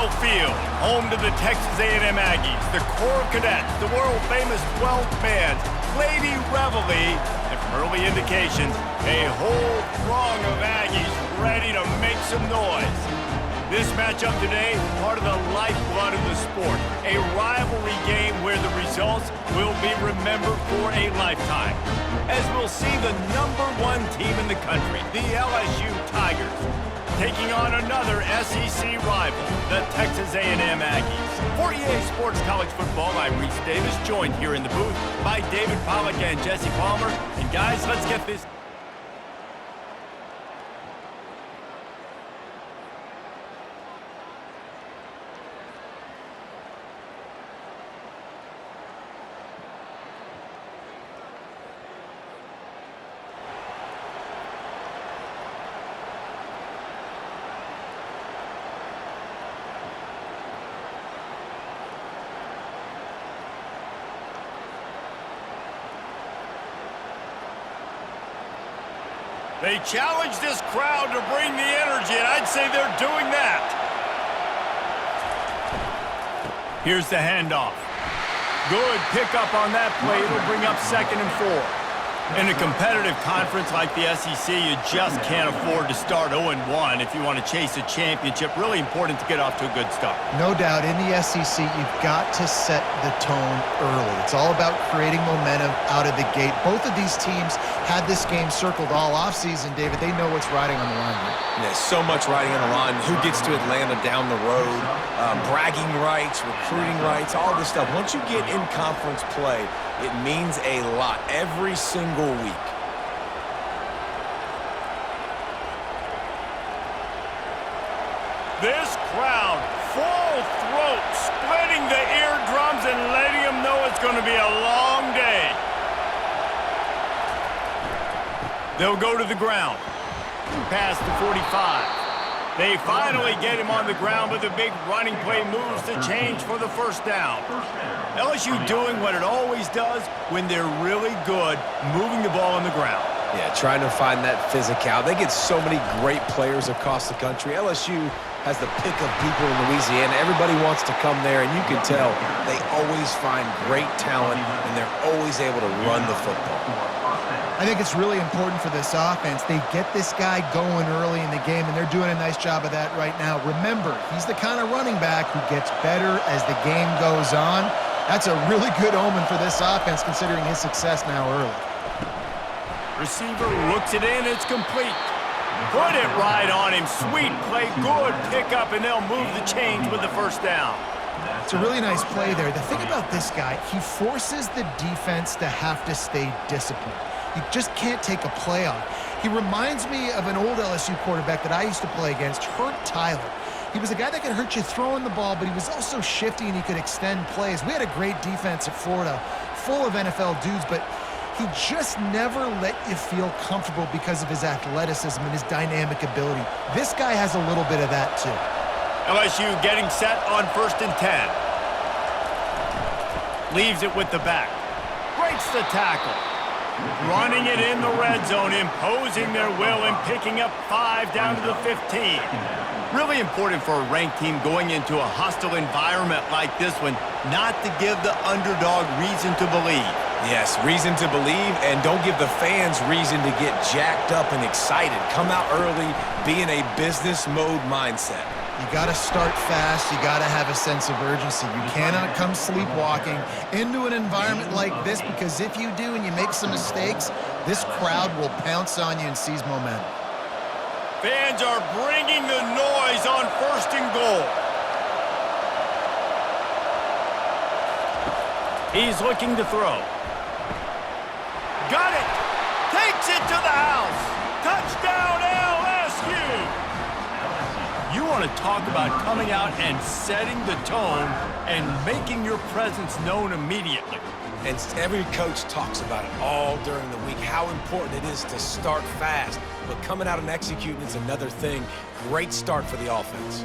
Lambeau Field, home to the Texas A&M Aggies, the Corps of Cadets, the world-famous 12th Bands, Lady Reveille, and from early indications, a whole throng of Aggies ready to make some noise. This matchup today, part of the lifeblood of the sport, a rivalry game where the results will be remembered for a lifetime. As we'll see the #1 team in the country, the LSU Tigers, taking on another SEC rival, the Texas A&M Aggies. For EA Sports College Football, I'm Reese Davis, joined here in the booth by David Pollack and Jesse Palmer. And guys, let's get this. They challenge this crowd to bring the energy, and I'd say they're doing that. Here's the handoff. Good pickup on that play. It'll bring up 2nd and 4. In a competitive conference like the SEC, you just can't afford to start 0-1 if you want to chase a championship. Really important to get off to a good start. No doubt, in the SEC, you've got to set the tone early. It's all about creating momentum out of the gate. Both of these teams had this game circled all offseason, David. They know what's riding on the line here. Yeah, so much riding on the line. Who gets to Atlanta down the road, bragging rights, recruiting rights, all this stuff. Once you get in conference play, it means a lot every single week. This crowd, full throat, splitting the eardrums and letting them know it's going to be a long day. They'll go to the ground. Past the 45. They finally get him on the ground, but the big running play moves the change for the first down. LSU doing what it always does when they're really good, moving the ball on the ground. Yeah, trying to find that physical. They get so many great players across the country. LSU has the pick of people in Louisiana. Everybody wants to come there, and you can tell they always find great talent, and they're always able to run the football. I think it's really important for this offense. They get this guy going early in the game, and they're doing a nice job of that right now. Remember, he's the kind of running back who gets better as the game goes on. That's a really good omen for this offense, considering his success now early. Receiver looks it in, it's complete. Put it right on him. Sweet play, good pickup, and they'll move the change with the first down. It's a really nice play there. The thing about this guy, he forces the defense to have to stay disciplined. You just can't take a play off. He reminds me of an old LSU quarterback that I used to play against, Hurt Tyler. He was a guy that could hurt you throwing the ball, but he was also shifty and he could extend plays. We had a great defense at Florida, full of NFL dudes, but he just never let you feel comfortable because of his athleticism and his dynamic ability. This guy has a little bit of that too. LSU getting set on 1st and 10. Leaves it with the back. Breaks the tackle. Running it in the red zone, imposing their will and picking up 5 down to the 15. Really important for a ranked team going into a hostile environment like this one, not to give the underdog reason to believe. Yes, reason to believe, and don't give the fans reason to get jacked up and excited. Come out early, be in a business mode mindset. You got to start fast. You got to have a sense of urgency. You cannot come sleepwalking into an environment like this, because if you do and you make some mistakes, this crowd will pounce on you and seize momentum. Fans are bringing the noise on 1st and goal. He's looking to throw. Got it! Takes it to the house! Touchdown LSU! You want to talk about coming out and setting the tone and making your presence known immediately. And every coach talks about it all during the week, how important it is to start fast. But coming out and executing is another thing. Great start for the offense.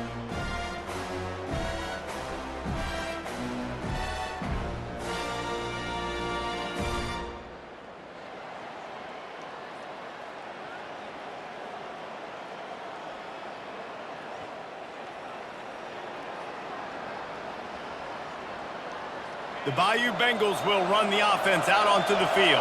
The Bayou Bengals will run the offense out onto the field.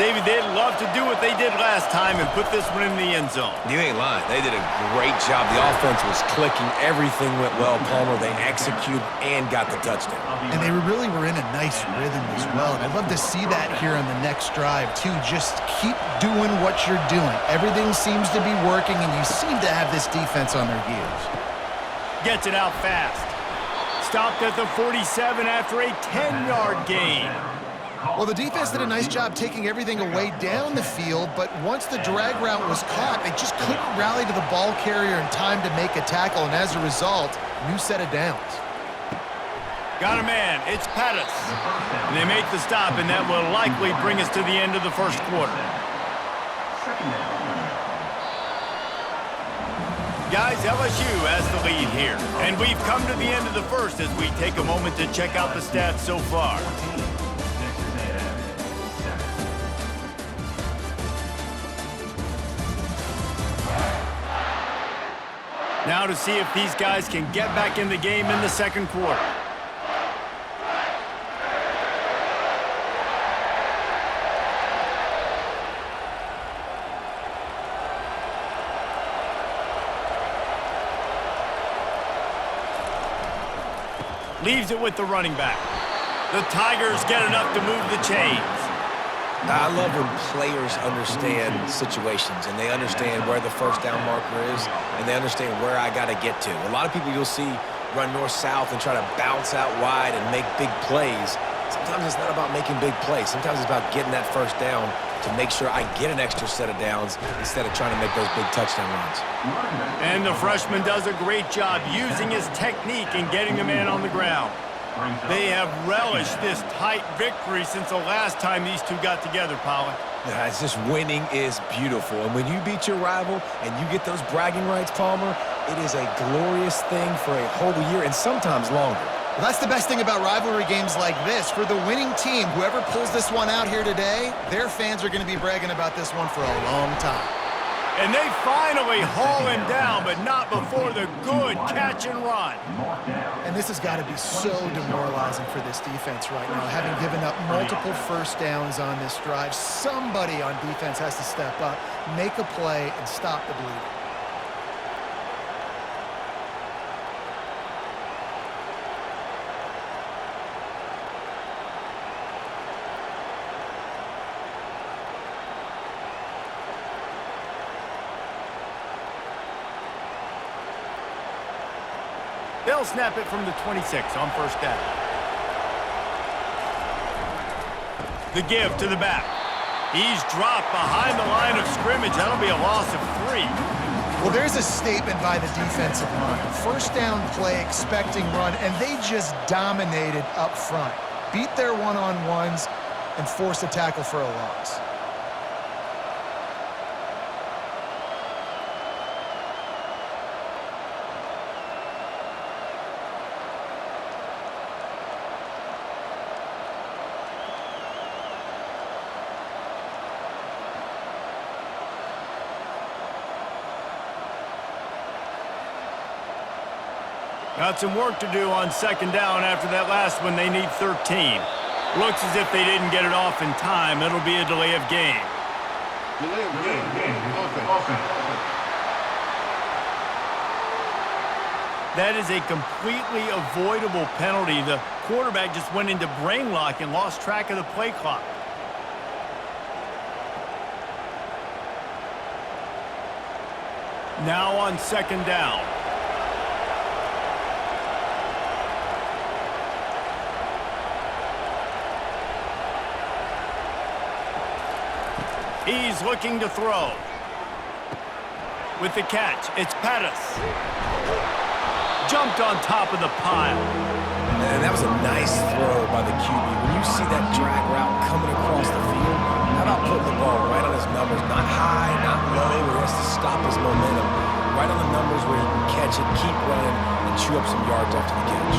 David, they'd love to do what they did last time and put this one in the end zone. You ain't lying. They did a great job. The offense was clicking. Everything went well, Palmer. They executed and got the touchdown. And they really were in a nice rhythm as well. And I'd love to see that here on the next drive, too. Just keep doing what you're doing. Everything seems to be working, and you seem to have this defense on their heels. Gets it out fast. Stopped at the 47 after a 10-yard gain. Well, the defense did a nice job taking everything away down the field, but once the drag route was caught, they just couldn't rally to the ball carrier in time to make a tackle, and as a result, new set of downs. Got a man. It's Pettis. And they make the stop, and that will likely bring us to the end of the first quarter. Guys, LSU has the lead here. And we've come to the end of the first as we take a moment to check out the stats so far. Now to see if these guys can get back in the game in the second quarter. Leaves it with the running back. The Tigers get enough to move the chains. I love when players understand situations and they understand where the first down marker is and they understand where I got to get to. A lot of people you'll see run north-south and try to bounce out wide and make big plays. Sometimes it's not about making big plays. Sometimes it's about getting that first down to make sure I get an extra set of downs instead of trying to make those big touchdown runs. And the freshman does a great job using his technique and getting the man on the ground. They have relished this tight victory since the last time these two got together, Pollock. Yeah, it's just winning is beautiful. And when you beat your rival and you get those bragging rights, Palmer, it is a glorious thing for a whole year and sometimes longer. Well, that's the best thing about rivalry games like this. For the winning team, whoever pulls this one out here today, their fans are going to be bragging about this one for a long time. And they finally haul him down, but not before the good catch and run. And this has got to be so demoralizing for this defense right now, having given up multiple first downs on this drive. Somebody on defense has to step up, make a play, and stop the bleeding. They'll snap it from the 26 on first down. The give to the back. He's dropped behind the line of scrimmage. That'll be a loss of 3. Well, there's a statement by the defensive line. First down play, expecting run, and they just dominated up front. Beat their one-on-ones and forced a tackle for a loss. Got some work to do on second down after that last one. They need 13. Looks as if they didn't get it off in time. It'll be a delay of game. Delay of game. Offense. That is a completely avoidable penalty. The quarterback just went into brain lock and lost track of the play clock. Now on second down. He's looking to throw. With the catch, it's Pettis. Jumped on top of the pile. And that was a nice throw by the QB. When you see that drag route coming across the field, how about putting the ball right on his numbers? Not high, not low, where he has to stop his momentum. Right on the numbers where he can catch it, keep running, and chew up some yards after the catch.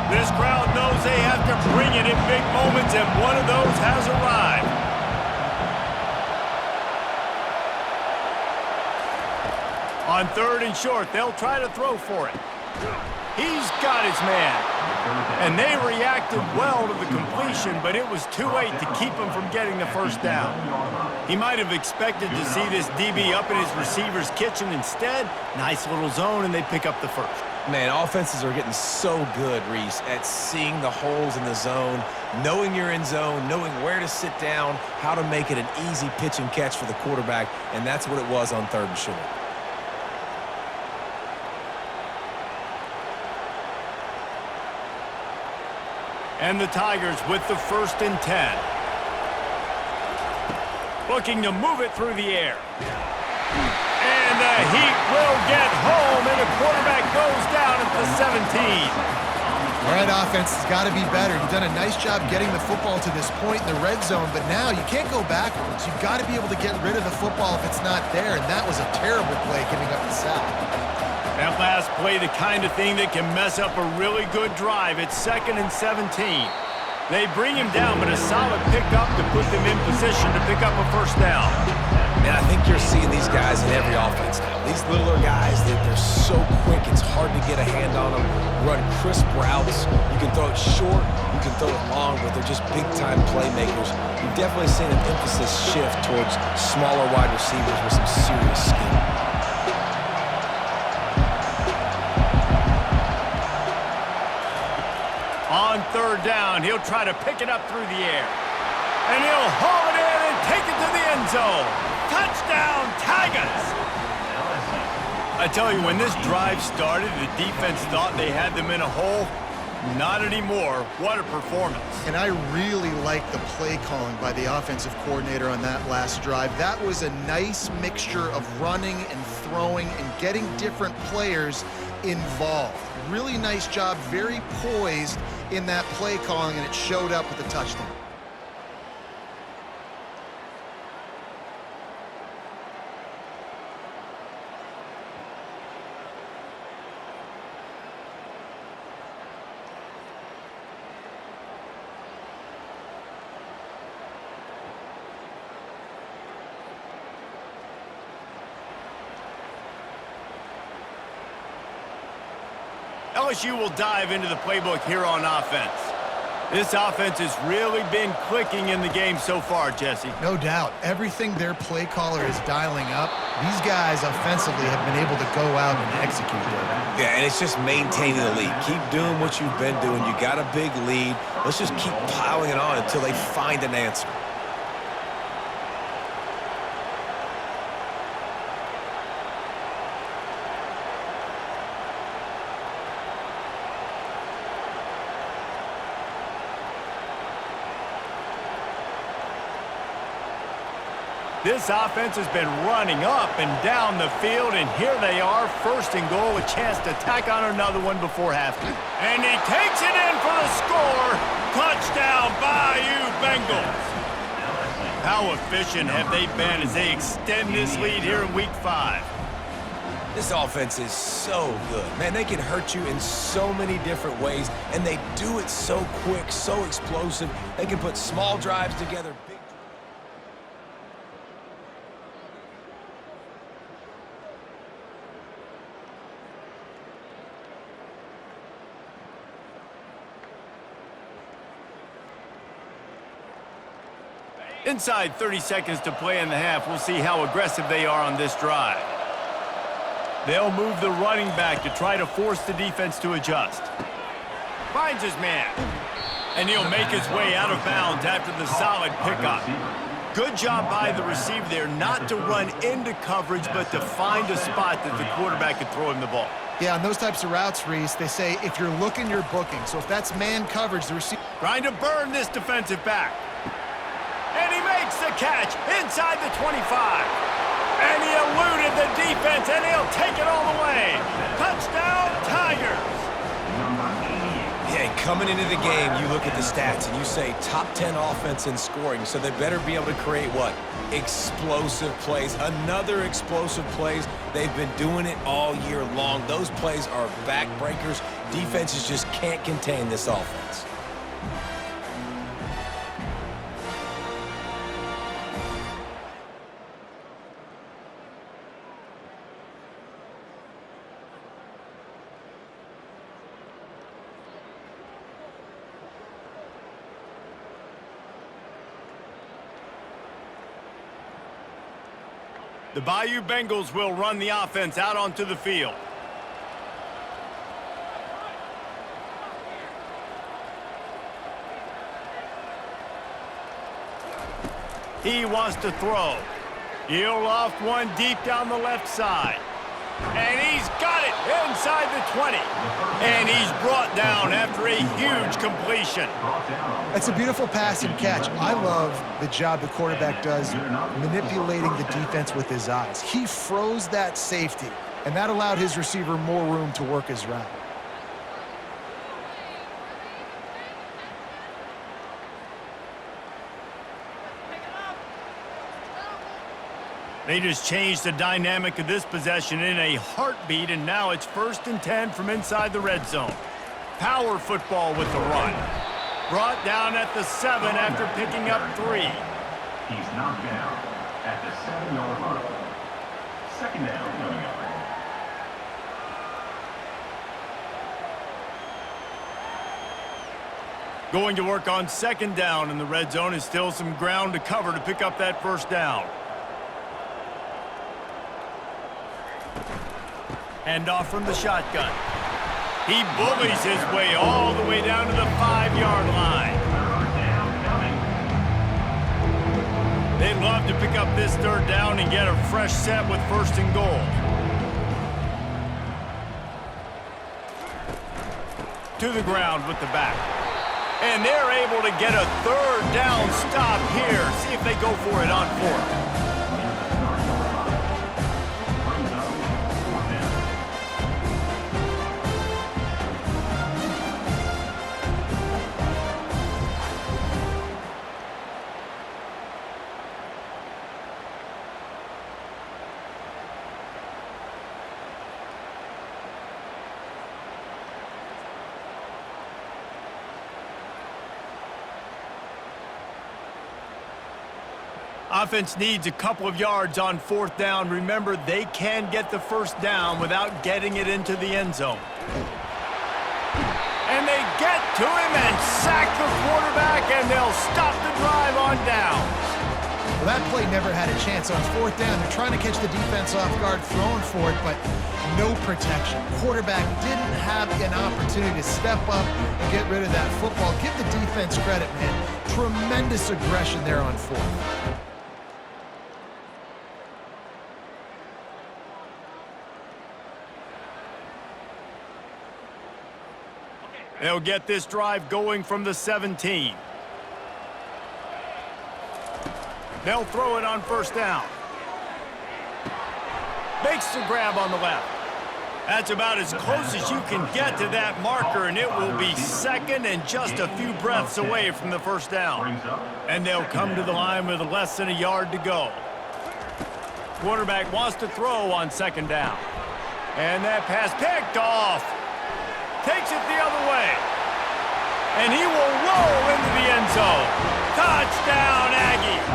This crowd knows they have to bring it in big moments, and one of those has arrived. On 3rd and short, they'll try to throw for it. He's got his man. And they reacted well to the completion, but it was too late to keep him from getting the first down. He might have expected to see this DB up in his receiver's kitchen. Instead, nice little zone, and they pick up the first. Man, offenses are getting so good, Reese, at seeing the holes in the zone, knowing you're in zone, knowing where to sit down, how to make it an easy pitch and catch for the quarterback, and that's what it was on 3rd and short. And the Tigers with the 1st and 10. Looking to move it through the air. And the Heat will get home, and the quarterback goes down at the 17. All right, offense has got to be better. You've done a nice job getting the football to this point in the red zone, but now you can't go backwards. You've got to be able to get rid of the football if it's not there, and that was a terrible play giving up the sack. That last play, the kind of thing that can mess up a really good drive. It's 2nd and 17. They bring him down, but a solid pickup to put them in position to pick up a first down. And I think you're seeing these guys in every offense now. These littler guys, they're so quick, it's hard to get a hand on them, run crisp routes. You can throw it short, you can throw it long, but they're just big-time playmakers. You've definitely seen an emphasis shift towards smaller wide receivers with some serious skill. On 3rd down, he'll try to pick it up through the air. And he'll haul it in and take it to the end zone. Touchdown, Tigers! I tell you, when this drive started, the defense thought they had them in a hole. Not anymore. What a performance. And I really like the play calling by the offensive coordinator on that last drive. That was a nice mixture of running and throwing and getting different players involved. Really nice job, very poised in that play calling, and it showed up with a touchdown. LSU will dive into the playbook here on offense. This offense has really been clicking in the game so far, Jesse. No doubt. Everything their play caller is dialing up, these guys offensively have been able to go out and execute there. Yeah, and it's just maintaining the lead. Keep doing what you've been doing. You got a big lead. Let's just keep piling it on until they find an answer. This offense has been running up and down the field, and here they are, 1st and goal, a chance to tack on another one before halftime. And he takes it in for the score. Touchdown, Bayou Bengals. How efficient have they been as they extend this lead here in Week 5? This offense is so good. Man, they can hurt you in so many different ways, and they do it so quick, so explosive. They can put small drives together, big. Inside 30 seconds to play in the half. We'll see how aggressive they are on this drive. They'll move the running back to try to force the defense to adjust. Finds his man. And he'll make his way out of bounds after the solid pickup. Good job by the receiver there not to run into coverage, but to find a spot that the quarterback could throw him the ball. Yeah, on those types of routes, Reese, they say if you're looking, you're booking. So if that's man coverage, the receiver... Trying to burn this defensive back. And he makes the catch inside the 25. And he eluded the defense, and he'll take it all the way. Touchdown, Tigers. Yeah, coming into the game, you look at the stats, and you say top 10 offense in scoring, so they better be able to create what? Explosive plays. Another explosive plays. They've been doing it all year long. Those plays are backbreakers. Defenses just can't contain this offense. The Bayou Bengals will run the offense out onto the field. He wants to throw. He'll loft one deep down the left side. And he's got it inside the 20. And he's brought down after a huge completion. That's a beautiful pass and catch. I love the job the quarterback does manipulating the defense with his eyes. He froze that safety, and that allowed his receiver more room to work his route. They just changed the dynamic of this possession in a heartbeat, and now it's 1st and 10 from inside the red zone. Power football with the run. Brought down at the 7 after picking up 3. He's knocked down at the 7-yard line. 2nd down coming up. Going to work on 2nd down in the red zone, is still some ground to cover to pick up that 1st down. Handoff from the shotgun. He bullies his way all the way down to the 5-yard line. They'd love to pick up this 3rd down and get a fresh set with 1st and goal. To the ground with the back. And they're able to get a 3rd down stop here. See if they go for it on 4th. Offense needs a couple of yards on 4th down. Remember, they can get the 1st down without getting it into the end zone. And they get to him and sack the quarterback, and they'll stop the drive on downs. Well, that play never had a chance on 4th down. They're trying to catch the defense off guard, throwing for it, but no protection. Quarterback didn't have an opportunity to step up and get rid of that football. Give the defense credit, man. Tremendous aggression there on 4th. They'll get this drive going from the 17. They'll throw it on 1st down. Makes the grab on the left. That's about as close as you can get to that marker, and it will be 2nd and just a few breaths away from the 1st down. And they'll come to the line with less than a yard to go. Quarterback wants to throw on 2nd down. And that pass picked off. Takes it the other way. And he will roll into the end zone. Touchdown, Aggies.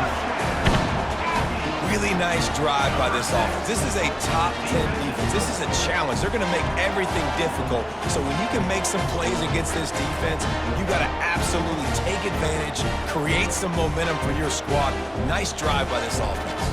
Really nice drive by this offense. This is a top 10 defense. This is a challenge. They're going to make everything difficult. So when you can make some plays against this defense, you got to absolutely take advantage, create some momentum for your squad. Nice drive by this offense.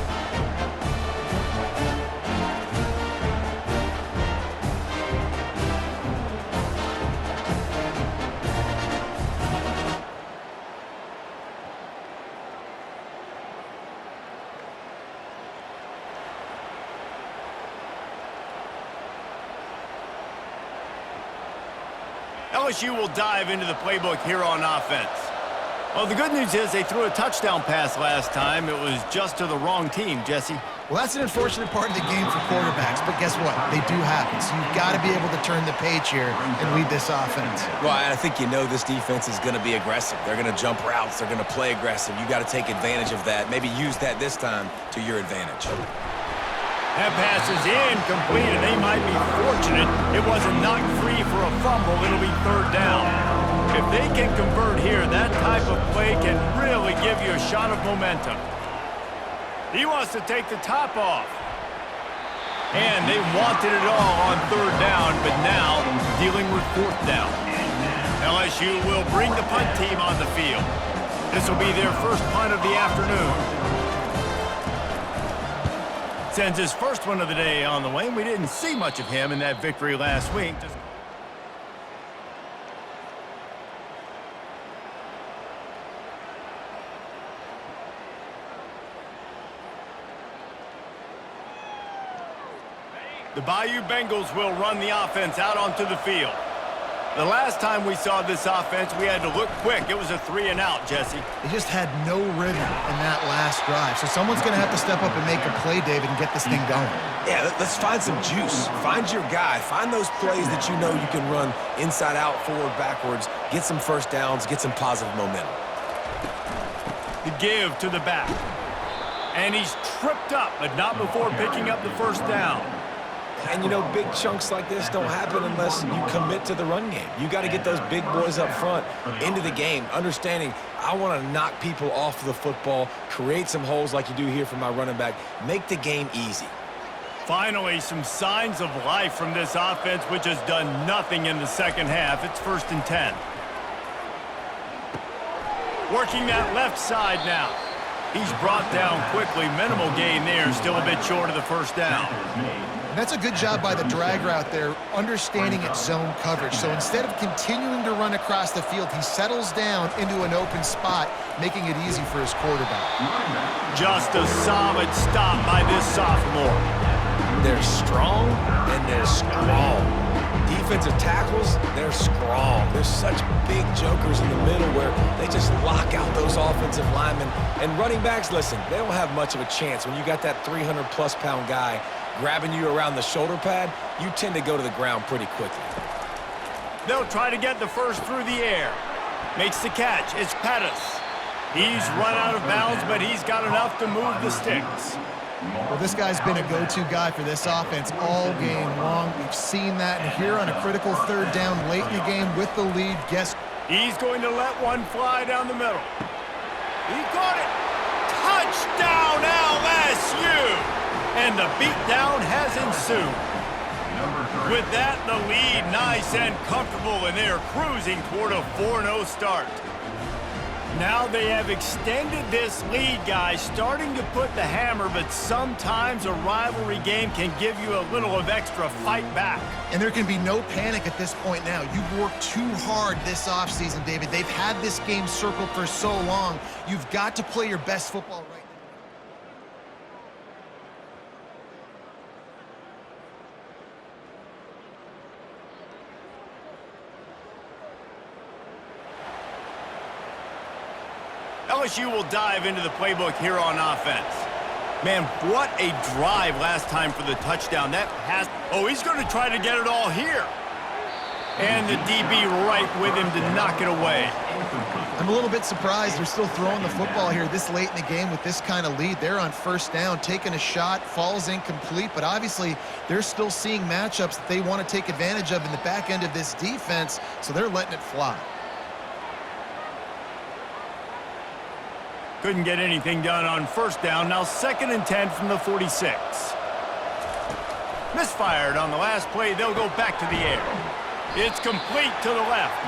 LSU will dive into the playbook here on offense. Well, the good news is they threw a touchdown pass last time. It was just to the wrong team, Jesse. Well, that's an unfortunate part of the game for quarterbacks, but guess what? They do happen. So you've got to be able to turn the page here and lead this offense. Well, I think you know this defense is going to be aggressive. They're going to jump routes. They're going to play aggressive. You got to take advantage of that. Maybe use that this time to your advantage. That pass is incomplete, and they might be fortunate it wasn't knocked free for a fumble. It'll be 3rd down. If they can convert here, that type of play can really give you a shot of momentum. He wants to take the top off. And they wanted it all on 3rd down, but now dealing with 4th down. LSU will bring the punt team on the field. This will be their first punt of the afternoon. sends his first one of the day on the way. We didn't see much of him in that victory last week. The Bayou Bengals will run the offense out onto the field. The last time we saw this offense, we had to look quick. It was a 3-and-out, Jesse. They just had no rhythm in that last drive. So someone's going to have to step up and make a play, David, and get this thing going. Yeah, let's find some juice. Find your guy. Find those plays that you know you can run inside out, forward, backwards, get some first downs, get some positive momentum. The give to the back. And he's tripped up, but not before picking up the first down. And, you know, big chunks like this don't happen unless you commit to the run game. You got to get those big boys up front into the game, understanding I want to knock people off the football, create some holes like you do here for my running back, make the game easy. Finally, some signs of life from this offense, which has done nothing in the second half. It's 1st and 10. Working that left side now. He's brought down quickly. Minimal gain there, still a bit short of the first down. And that's a good job by the drag route there, understanding its zone coverage. So instead of continuing to run across the field, he settles down into an open spot, making it easy for his quarterback. Just a solid stop by this sophomore. They're strong and they're strong. Defensive tackles, they're strong. There's such big jokers in the middle where they just lock out those offensive linemen. And running backs, listen, they don't have much of a chance. When you got that 300-plus pound guy grabbing you around the shoulder pad, you tend to go to the ground pretty quickly. They'll try to get the first through the air. Makes the catch. It's Pettis. He's run out of bounds, but he's got enough to move the sticks. Well, this guy's been a go-to guy for this offense all game long. We've seen that, and here on a critical 3rd down late in the game with the lead, He's going to let one fly down the middle. He caught it. Touchdown LSU! And the beatdown has ensued. With that, the lead nice and comfortable, and they're cruising toward a 4-0 start. Now they have extended this lead, guys, starting to put the hammer, but sometimes a rivalry game can give you a little of extra fight back. And there can be no panic at this point now. You've worked too hard this offseason, David. They've had this game circled for so long. You've got to play your best football right now. LSU will dive into the playbook here on offense. Man, what a drive last time for the touchdown. That pass. Oh, he's going to try to get it all here. And the DB right with him to knock it away. I'm a little bit surprised they're still throwing the football here this late in the game with this kind of lead. They're on 1st down, taking a shot, falls incomplete, but obviously they're still seeing matchups that they want to take advantage of in the back end of this defense, so they're letting it fly. Couldn't get anything done on 1st down. Now 2nd and 10 from the 46. Misfired on the last play. They'll go back to the air. It's complete to the left.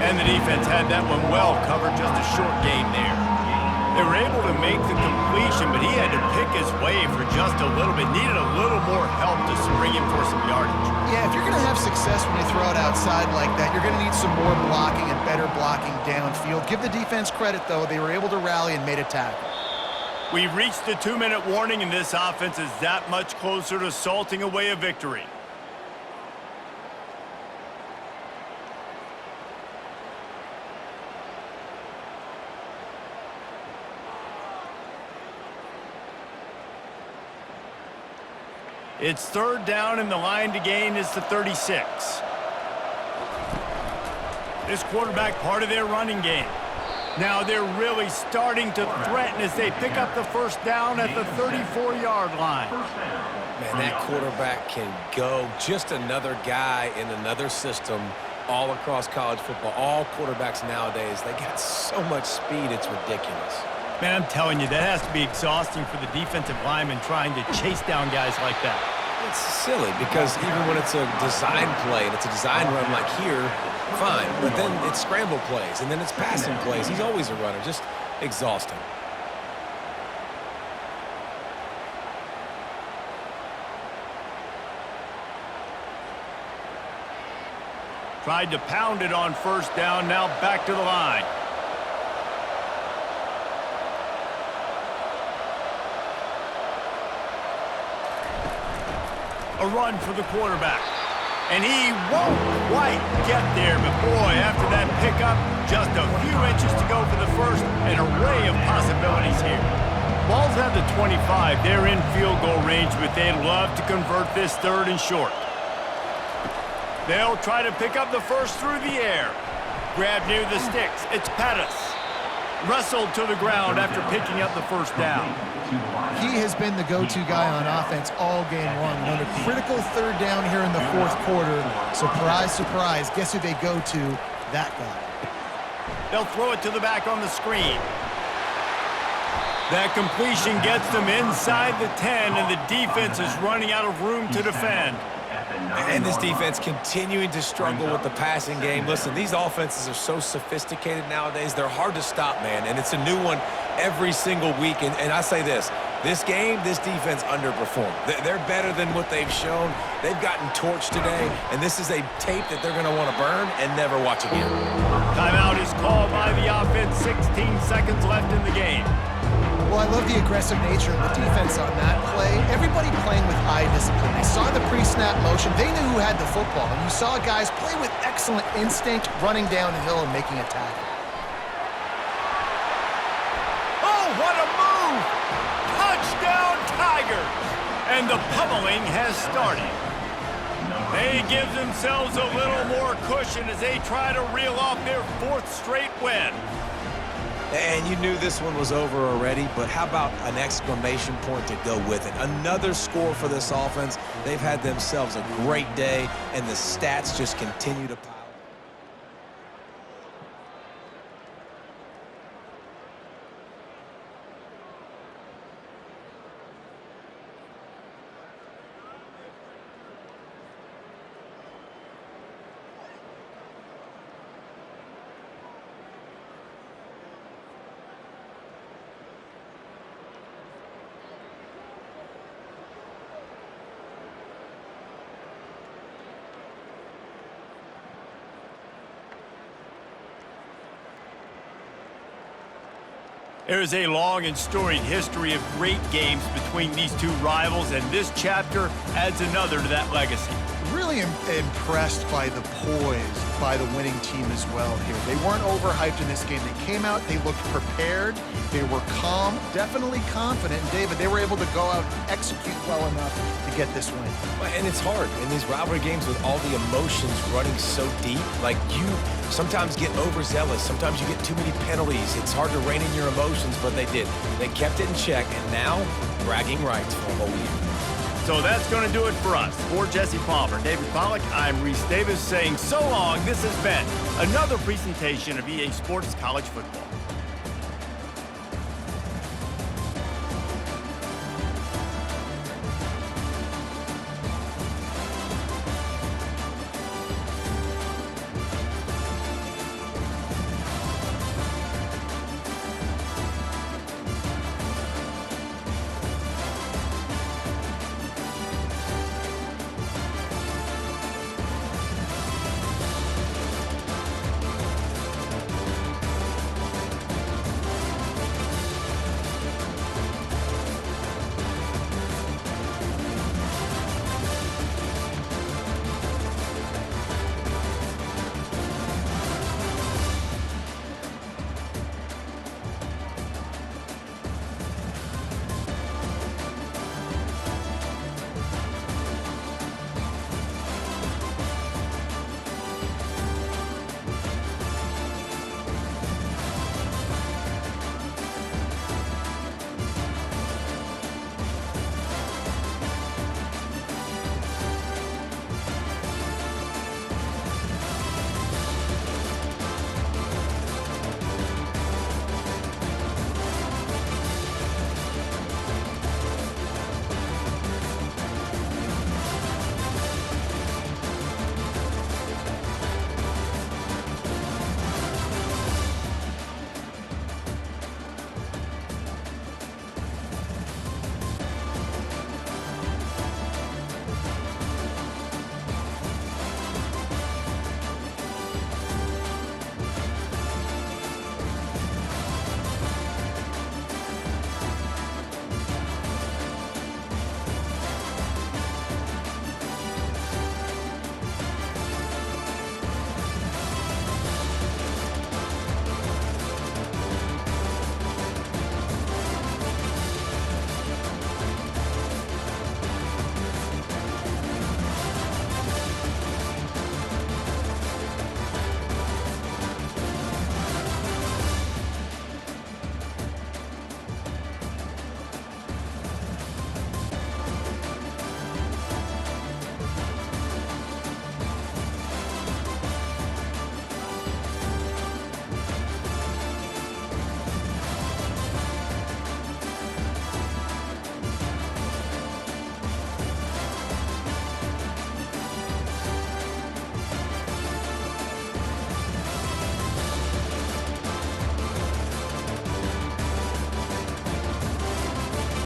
And the defense had that one well covered. Just a short gain there. They were able to make the completion, but he had to pick his way for just a little bit. Needed a little more help to spring him for some yardage. Yeah, if you're going to have success when you throw it outside like that, you're going to need some more blocking and better blocking downfield. Give the defense credit, though. They were able to rally and made a tackle. We've reached the 2-minute warning, and this offense is that much closer to salting away a victory. It's 3rd down, and the line to gain is the 36. This quarterback part of their running game. Now they're really starting to threaten as they pick up the first down at the 34-yard line. Man, that quarterback can go. Just another guy in another system all across college football. All quarterbacks nowadays, they got so much speed, it's ridiculous. Man, I'm telling you, that has to be exhausting for the defensive lineman trying to chase down guys like that. It's silly because even when it's a design play and it's a design run like here, fine. But then it's scramble plays and then it's passing plays. He's always a runner. Just exhausting. Tried to pound it on first down, now back to the line. A run for the quarterback. And he won't quite get there, but boy, after that pickup, just a few inches to go for the first, an array of possibilities here. Ball's at the 25. They're in field goal range, but they'd love to convert this third and short. They'll try to pick up the first through the air. Grab near the sticks. It's Pettis. Wrestled to the ground after picking up the first down. He has been the go-to guy on offense all game long. And on a critical third down here in the fourth quarter, surprise, surprise, guess who they go to? That guy. They'll throw it to the back on the screen. That completion gets them inside the 10, and the defense is running out of room to defend. And this defense continuing to struggle with the passing game. Listen, these offenses are so sophisticated nowadays. They're hard to stop, man, and it's a new one every single week. And I say this game, this defense underperformed. They're better than what they've shown. They've gotten torched today, and this is a tape that they're going to want to burn and never watch again. Timeout is called by the offense. 16 seconds left in the game. Well, I love the aggressive nature of the defense on that play. Everybody playing with eye discipline. They saw the pre-snap motion. They knew who had the football. And you saw guys play with excellent instinct, running down the hill and making a tackle. Oh, what a move! Touchdown, Tigers! And the pummeling has started. They give themselves a little more cushion as they try to reel off their fourth straight win. And you knew this one was over already, but how about an exclamation point to go with it? Another score for this offense. They've had themselves a great day, and the stats just continue to pile. There is a long and storied history of great games between these two rivals, and this chapter adds another to that legacy. Really impressed by the poise by the winning team as well here. They weren't overhyped in this game. They came out, they looked prepared, they were calm, definitely confident. And David, they were able to go out and execute well enough to get this win. And it's hard in these rivalry games with all the emotions running so deep. Like, you sometimes get overzealous. Sometimes you get too many penalties. It's hard to rein in your emotions, but they did. They kept it in check, and now bragging rights for a whole year. So that's going to do it for us. For Jesse Palmer, David Pollack, I'm Reese Davis saying so long. This has been another presentation of EA Sports College Football.